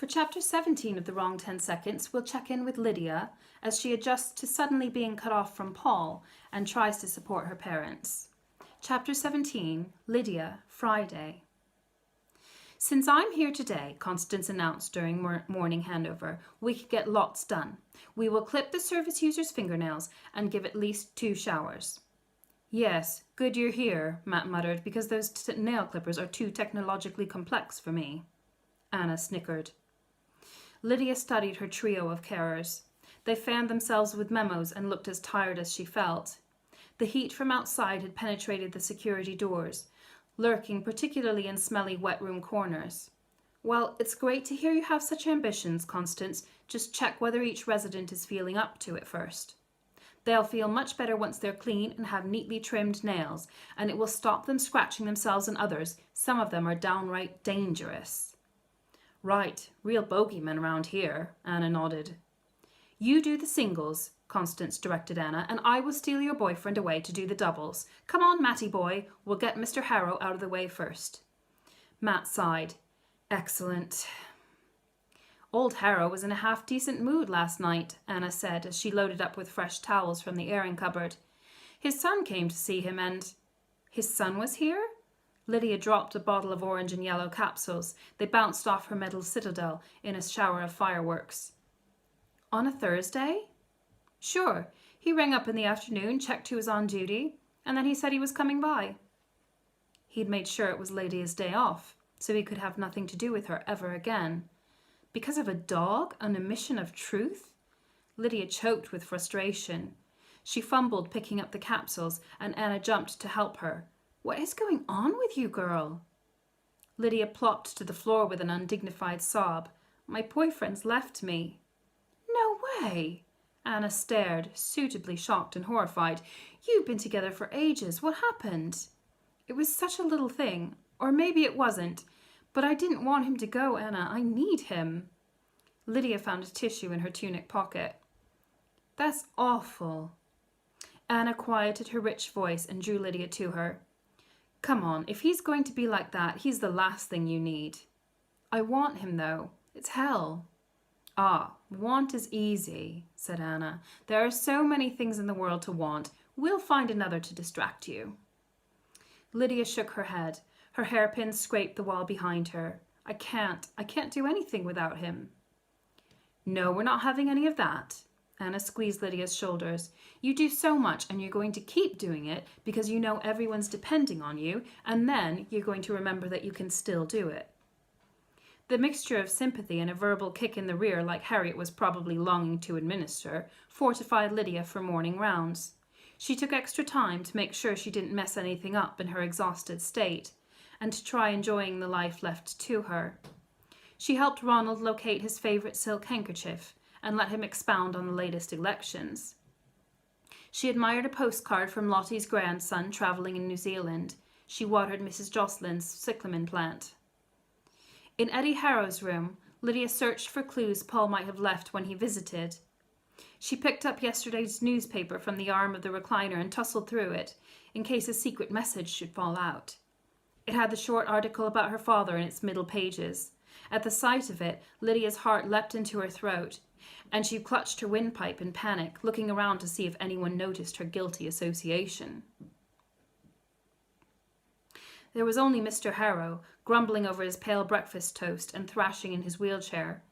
For Chapter 17 of The Wrong 10 Seconds, we'll check in with Lydia as she adjusts to suddenly being cut off from Paul and tries to support her parents. Chapter 17, Lydia, Friday. Since I'm here today, Constance announced during morning handover, we can get lots done. We will clip the service user's fingernails and give at least 2 showers. Yes, good you're here, Matt muttered, because those nail clippers are too technologically complex for me. Anna snickered. Lydia studied her trio of carers. They fanned themselves with memos and looked as tired as she felt. The heat from outside had penetrated the security doors, lurking particularly in smelly wet room corners. Well, it's great to hear you have such ambitions, Constance. Just check whether each resident is feeling up to it first. They'll feel much better once they're clean and have neatly trimmed nails, and it will stop them scratching themselves and others. Some of them are downright dangerous. Right, real bogeymen around here, Anna nodded. You do the singles, Constance directed Anna, and I will steal your boyfriend away to do the doubles. Come on, Matty boy, we'll get Mr. Harrow out of the way first. Matt sighed. Excellent. Old Harrow was in a half-decent mood last night, Anna said as she loaded up with fresh towels from the airing cupboard. His son came to see him and... His son was here? Lydia dropped a bottle of orange and yellow capsules. They bounced off her metal citadel in a shower of fireworks. On a Thursday? Sure. He rang up in the afternoon, checked who was on duty, and then he said he was coming by. He'd made sure it was Lydia's day off, so he could have nothing to do with her ever again. Because of a dog on a mission of truth? Lydia choked with frustration. She fumbled picking up the capsules, and Anna jumped to help her. What is going on with you, girl? Lydia plopped to the floor with an undignified sob. My boyfriend's left me. No way! Anna stared, suitably shocked and horrified. You've been together for ages. What happened? It was such a little thing. Or maybe it wasn't. But I didn't want him to go, Anna. I need him. Lydia found a tissue in her tunic pocket. That's awful. Anna quieted her rich voice and drew Lydia to her. Come on, if he's going to be like that, he's the last thing you need. I want him, though. It's hell. Ah, want is easy, said Anna. There are so many things in the world to want. We'll find another to distract you. Lydia shook her head. Her hairpins scraped the wall behind her. I can't do anything without him. No, we're not having any of that. Anna squeezed Lydia's shoulders. You do so much and you're going to keep doing it because you know everyone's depending on you, and then you're going to remember that you can still do it. The mixture of sympathy and a verbal kick in the rear, like Harriet was probably longing to administer, fortified Lydia for morning rounds. She took extra time to make sure she didn't mess anything up in her exhausted state, and to try enjoying the life left to her. She helped Ronald locate his favourite silk handkerchief, and let him expound on the latest elections. She admired a postcard from Lottie's grandson travelling in New Zealand. She watered Mrs. Jocelyn's cyclamen plant. In Eddie Harrow's room, Lydia searched for clues Paul might have left when he visited. She picked up yesterday's newspaper from the arm of the recliner and tussled through it, in case a secret message should fall out. It had the short article about her father in its middle pages. At the sight of it, Lydia's heart leapt into her throat, and she clutched her windpipe in panic, looking around to see if anyone noticed her guilty association. There was only Mr. Harrow, grumbling over his pale breakfast toast and thrashing in his wheelchair.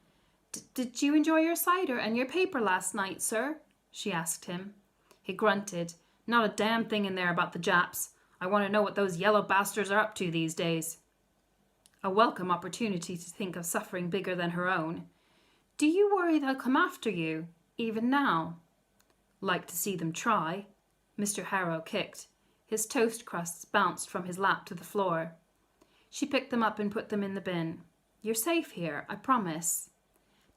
Did you enjoy your cider and your paper last night, sir? She asked him. He grunted. Not a damn thing in there about the Japs. I want to know what those yellow bastards are up to these days. A welcome opportunity to think of suffering bigger than her own. Do you worry they'll come after you, even now? Like to see them try. Mr. Harrow kicked. His toast crusts bounced from his lap to the floor. She picked them up and put them in the bin. You're safe here, I promise.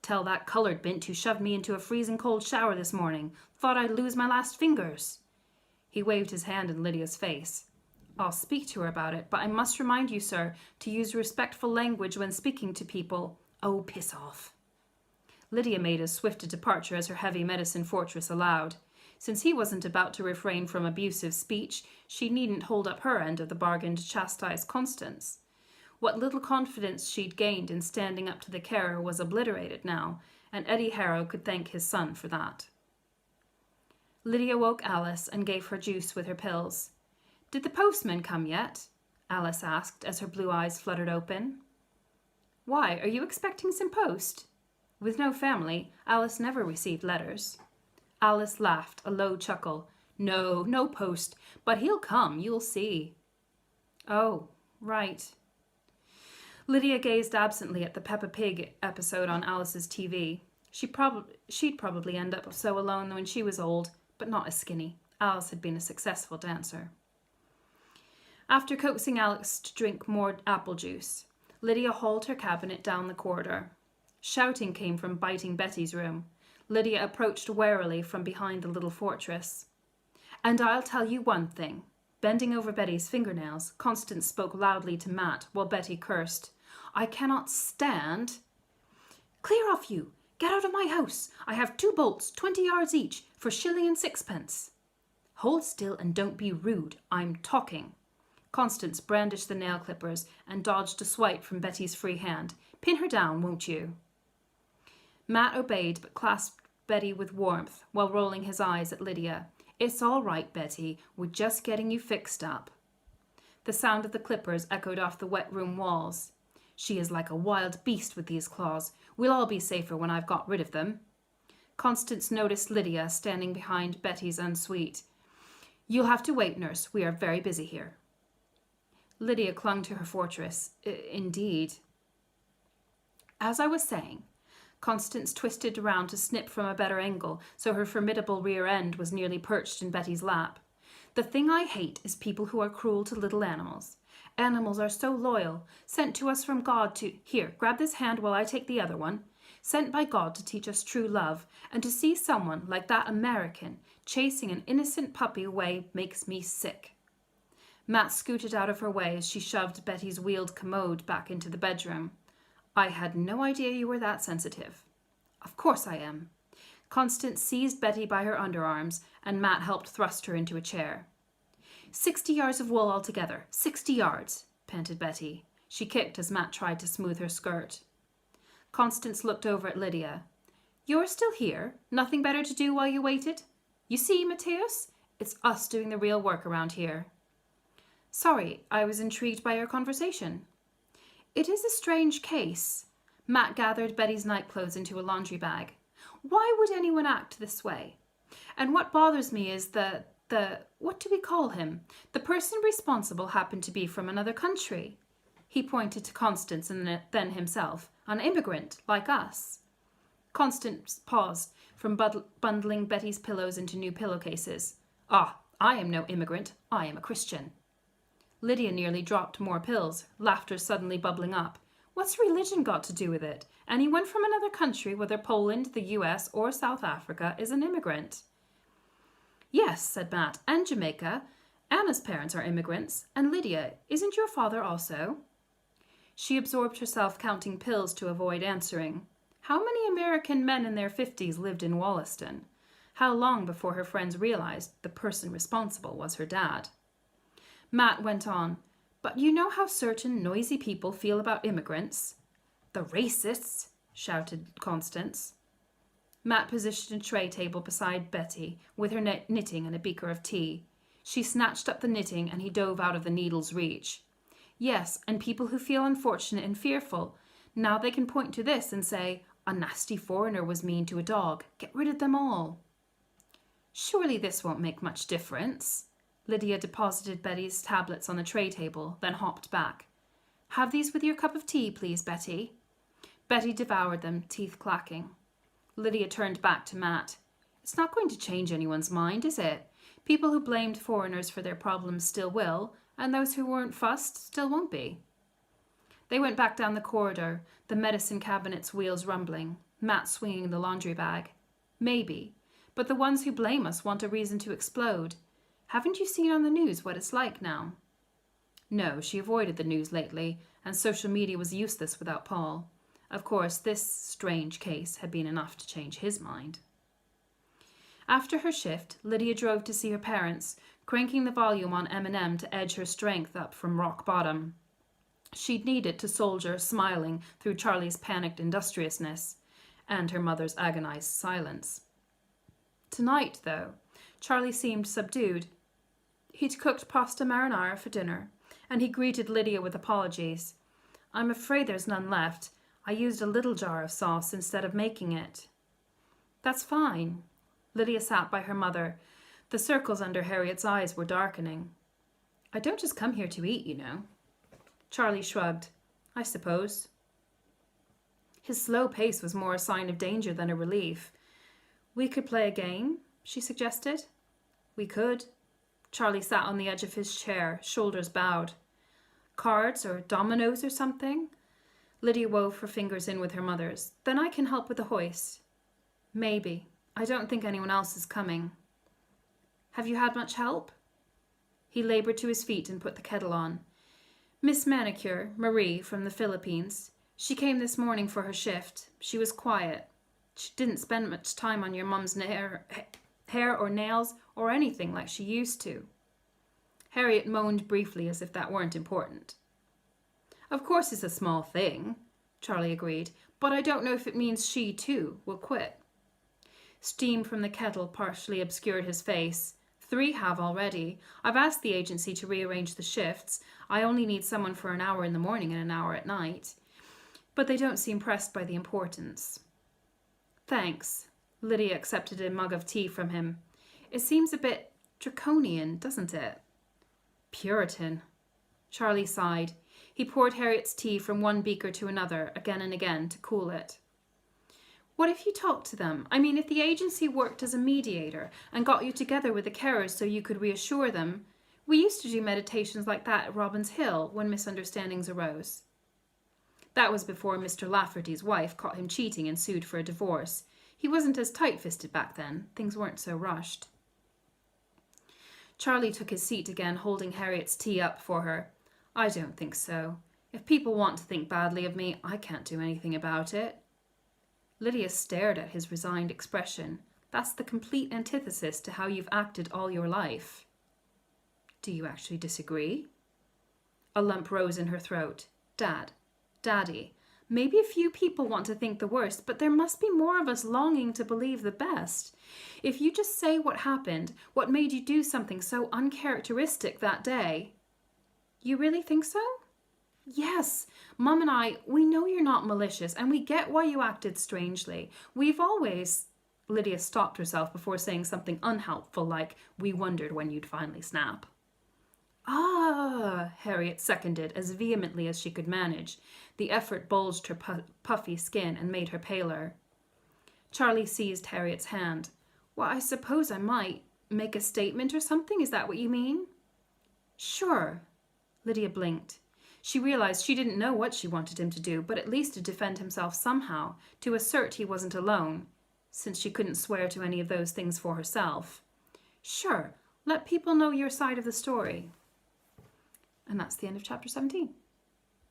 Tell that coloured bint who shoved me into a freezing cold shower this morning. Thought I'd lose my last fingers. He waved his hand in Lydia's face. I'll speak to her about it, but I must remind you, sir, to use respectful language when speaking to people. Oh, piss off. Lydia made as swift a departure as her heavy medicine fortress allowed. Since he wasn't about to refrain from abusive speech, she needn't hold up her end of the bargain to chastise Constance. What little confidence she'd gained in standing up to the carer was obliterated now, and Eddie Harrow could thank his son for that. Lydia woke Alice and gave her juice with her pills. "Did the postman come yet?" Alice asked as her blue eyes fluttered open. "Why, are you expecting some post?" With no family, Alice never received letters. Alice laughed, a low chuckle. "No, no post, but he'll come, you'll see." "Oh, right." Lydia gazed absently at the Peppa Pig episode on Alice's TV. She'd probably end up so alone when she was old, but not as skinny. Alice had been a successful dancer. After coaxing Alice to drink more apple juice, Lydia hauled her cabinet down the corridor. Shouting came from Biting Betty's room. Lydia approached warily from behind the little fortress. "And I'll tell you one thing." Bending over Betty's fingernails, Constance spoke loudly to Matt while Betty cursed. "I cannot stand—" "Clear off you! Get out of my house! I have 2 bolts, 20 yards each, for 1.6 shillings." "Hold still and don't be rude. I'm talking." Constance brandished the nail clippers and dodged a swipe from Betty's free hand. "Pin her down, won't you?" Matt obeyed but clasped Betty with warmth while rolling his eyes at Lydia. "It's all right, Betty. We're just getting you fixed up." The sound of the clippers echoed off the wet room walls. "She is like a wild beast with these claws. We'll all be safer when I've got rid of them." Constance noticed Lydia standing behind Betty's ensuite. "You'll have to wait, nurse. We are very busy here." Lydia clung to her fortress. Indeed. As I was saying, Constance twisted around to snip from a better angle, so her formidable rear end was nearly perched in Betty's lap. "The thing I hate is people who are cruel to little animals. Animals are so loyal, sent to us from God to— Here, grab this hand while I take the other one. Sent by God to teach us true love, and to see someone like that American chasing an innocent puppy away makes me sick." Matt scooted out of her way as she shoved Betty's wheeled commode back into the bedroom. "I had no idea you were that sensitive." "Of course I am." Constance seized Betty by her underarms, and Matt helped thrust her into a chair. 60 yards of wool altogether. 60 yards, panted Betty. She kicked as Matt tried to smooth her skirt. Constance looked over at Lydia. "You're still here? Nothing better to do while you waited? You see, Mateus, it's us doing the real work around here." "Sorry, I was intrigued by your conversation." "It is a strange case." Matt gathered Betty's nightclothes into a laundry bag. "Why would anyone act this way? And what bothers me is what do we call him? The person responsible happened to be from another country." He pointed to Constance and then himself. "An immigrant, like us." Constance paused from bundling Betty's pillows into new pillowcases. "Ah, I am no immigrant. I am a Christian." Lydia nearly dropped more pills, laughter suddenly bubbling up. "What's religion got to do with it? Anyone from another country, whether Poland, the US, or South Africa, is an immigrant." "Yes," said Matt, "and Jamaica. Anna's parents are immigrants. And Lydia, isn't your father also?" She absorbed herself counting pills to avoid answering. How many American men in their 50s lived in Wollaston? How long before her friends realized the person responsible was her dad? Matt went on, "But you know how certain noisy people feel about immigrants." "The racists!" shouted Constance. Matt positioned a tray table beside Betty with her knitting and a beaker of tea. She snatched up the knitting and he dove out of the needle's reach. "Yes, and people who feel unfortunate and fearful. Now they can point to this and say, 'A nasty foreigner was mean to a dog. Get rid of them all.'" "Surely this won't make much difference." Lydia deposited Betty's tablets on the tray table, then hopped back. "Have these with your cup of tea, please, Betty." Betty devoured them, teeth clacking. Lydia turned back to Matt. "It's not going to change anyone's mind, is it? People who blamed foreigners for their problems still will, and those who weren't fussed still won't be." They went back down the corridor, the medicine cabinet's wheels rumbling, Matt swinging the laundry bag. "Maybe, but the ones who blame us want a reason to explode. Haven't you seen on the news what it's like now?" No, she avoided the news lately, and social media was useless without Paul. Of course, this strange case had been enough to change his mind. After her shift, Lydia drove to see her parents, cranking the volume on Eminem to edge her strength up from rock bottom. She'd needed to soldier smiling through Charlie's panicked industriousness and her mother's agonized silence. Tonight, though, Charlie seemed subdued. He'd cooked pasta marinara for dinner, and he greeted Lydia with apologies. "I'm afraid there's none left. I used a little jar of sauce instead of making it." "That's fine." Lydia sat by her mother. The circles under Harriet's eyes were darkening. "I don't just come here to eat, you know." Charlie shrugged. "I suppose." His slow pace was more a sign of danger than a relief. "We could play a game," she suggested. "We could." Charlie sat on the edge of his chair, shoulders bowed. "Cards or dominoes or something?" Lydia wove her fingers in with her mother's. "Then I can help with the hoist." "Maybe. I don't think anyone else is coming." "Have you had much help?" He laboured to his feet and put the kettle on. "Miss Manicure, Marie, from the Philippines. She came this morning for her shift. She was quiet. She didn't spend much time on your mum's hair or nails or anything like she used to." Harriet moaned briefly as if that weren't important. "Of course it's a small thing," Charlie agreed, "but I don't know if it means she, too, will quit." Steam from the kettle partially obscured his face. "3 have already. I've asked the agency to rearrange the shifts. I only need someone for an hour in the morning and an hour at night. But they don't seem pressed by the importance." "Thanks." Lydia accepted a mug of tea from him. "It seems a bit draconian, doesn't it?" "Puritan." Charlie sighed. He poured Harriet's tea from one beaker to another, again and again, to cool it. "What if you talked to them? I mean, if the agency worked as a mediator and got you together with the carers so you could reassure them. We used to do meditations like that at Robin's Hill when misunderstandings arose." That was before Mr. Lafferty's wife caught him cheating and sued for a divorce. He wasn't as tight-fisted back then. Things weren't so rushed. Charlie took his seat again, holding Harriet's tea up for her. "I don't think so. If people want to think badly of me, I can't do anything about it." Lydia stared at his resigned expression. "That's the complete antithesis to how you've acted all your life." "Do you actually disagree?" A lump rose in her throat. Daddy, maybe a few people want to think the worst, but there must be more of us longing to believe the best. If you just say what happened, what made you do something so uncharacteristic that day." "You really think so?" "Yes. Mum and I, we know you're not malicious, and we get why you acted strangely. We've always—" Lydia stopped herself before saying something unhelpful like, "We wondered when you'd finally snap." "Ah," Harriet seconded as vehemently as she could manage. The effort bulged her puffy skin and made her paler. Charlie seized Harriet's hand. "Well, I suppose I might make a statement or something. Is that what you mean?" "Sure." Lydia blinked. She realized she didn't know what she wanted him to do, but at least to defend himself somehow, to assert he wasn't alone, since she couldn't swear to any of those things for herself. "Sure, let people know your side of the story." And that's the end of chapter 17.